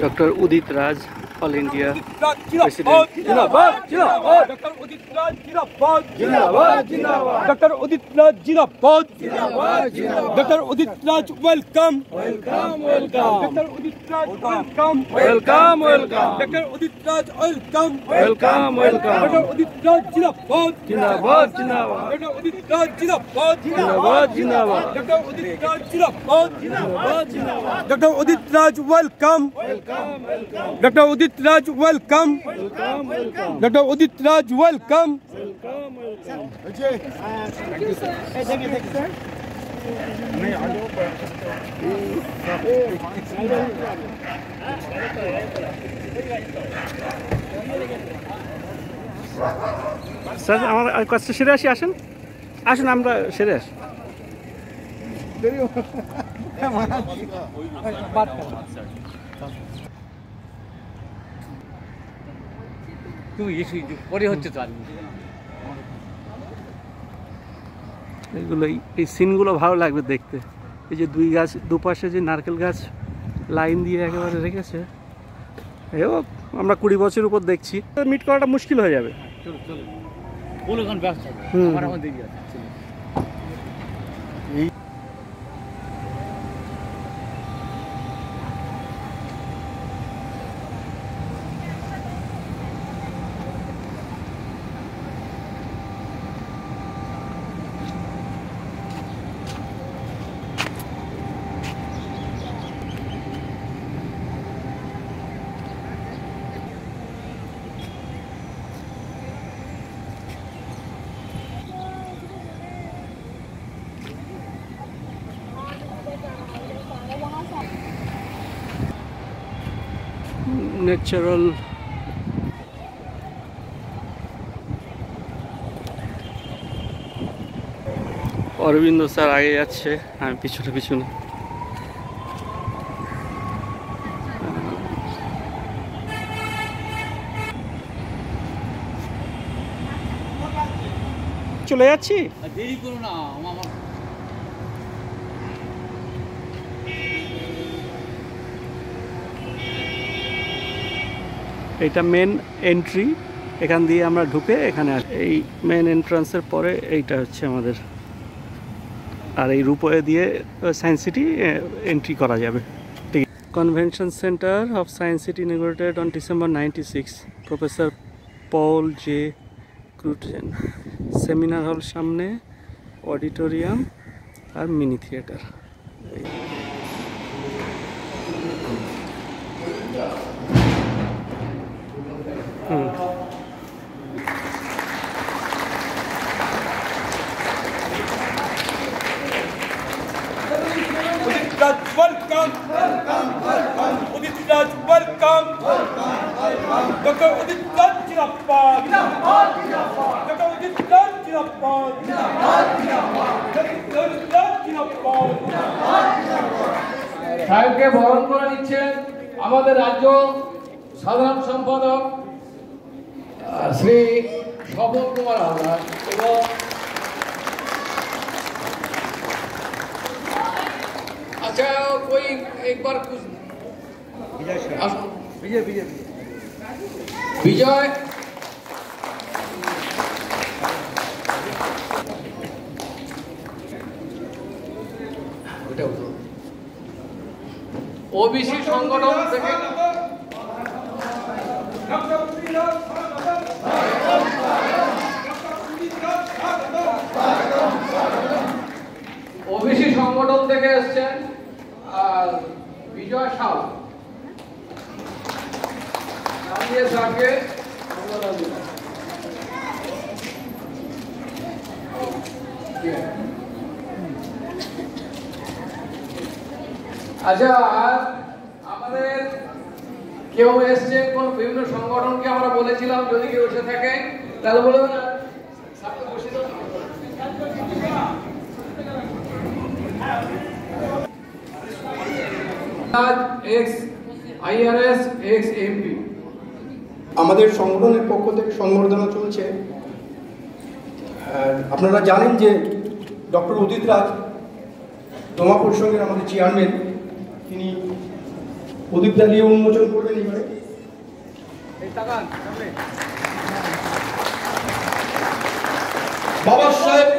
Doctor Udit Raj all India president जिंदाबाद जिंदाबाद doctor Udit Raj जिंदाबाद जिंदाबाद जिंदाबाद डॉक्टर उदित राज जिंदाबाद जिंदाबाद जिंदाबाद doctor Udit Raj welcome welcome welcome doctor Udit Raj welcome welcome welcome doctor Udit Raj welcome welcome welcome doctor Udit Raj जिंदाबाद जिंदाबाद जिंदाबाद डॉक्टर उदित राज जिंदाबाद जिंदाबाद जिंदाबाद डॉक्टर उदित राज जिंदाबाद जिंदाबाद जिंदाबाद doctor Udit Raj welcome doctor Udit Raj welcome doctor Udit Raj welcome sir আমার কাজটা সেরে আসি আসেন আসুন আমরা সেরে আসি এগুলো এই সিনগুলো ভালো লাগবে দেখতে। এই যে দুই গাছ দুপাশে যে নারকেল গাছ লাইন দিয়ে একেবারে রেখেছে, এও আমরা 20 বছর উপর দেখছি, মিট করাটা মুশকিল হয়ে যাবে। ন্যাচারাল অরবিন্দ স্যার আগে যাচ্ছে, আমি পিছনে পিছনে। চলে যাচ্ছি, দেরি করো না। এইটা মেন এন্ট্রি, এখান দিয়ে আমরা ঢুকে এখানে এই মেন এন্ট্রান্সের পরে এইটা হচ্ছে আমাদের, আর এই রূপওয়ে দিয়ে সায়েন্স সিটি এন্ট্রি করা যাবে। ঠিক, convention centre of science city inaugurated on December 96, professor Paul J Crutzen. Seminar hall সামনে, অডিটোরিয়াম আর mini theatre. Welcome, welcome, welcome. Udit Raj, welcome, welcome, welcome. Dr. Udit Raj Jinapad, Jinapad, Jinapad. Dr. Udit Raj Jinapad, Jinapad, Jinapad. Dr. Udit Raj Jinapad, Jinapad, Jinapad. সাহেবকে বরণ করে নিচ্ছেন আমাদের রাজ্য সাধারণ সম্পাদক শ্রী স্বপন কুমার হালদার এবং अच्छा कोई एक बार कुछ विजय विजय विजय ओबीसी संगठन থেকে ওবিসি সংগঠন থেকে এসেছেন বিজয় সাউ। স্যারকে আচ্ছা, আমাদের কেউ এসছে কোন বিভিন্ন সংগঠনকে আমরা বলেছিলাম যদি কেউ এসে থাকে তাহলে বলবেন। আমাদের সংগঠনের পক্ষ থেকে সংবর্ধনা চলছে। আপনারা জানেন যে ডক্টর উদিত রাজ দমা পরিসংঘের আমাদের চেয়ারম্যান, তিনি প্রদীপ জ্বালিয়ে উন্মোচন করবেন এবারে। এই তাকান সামনে। বাবা সাহেব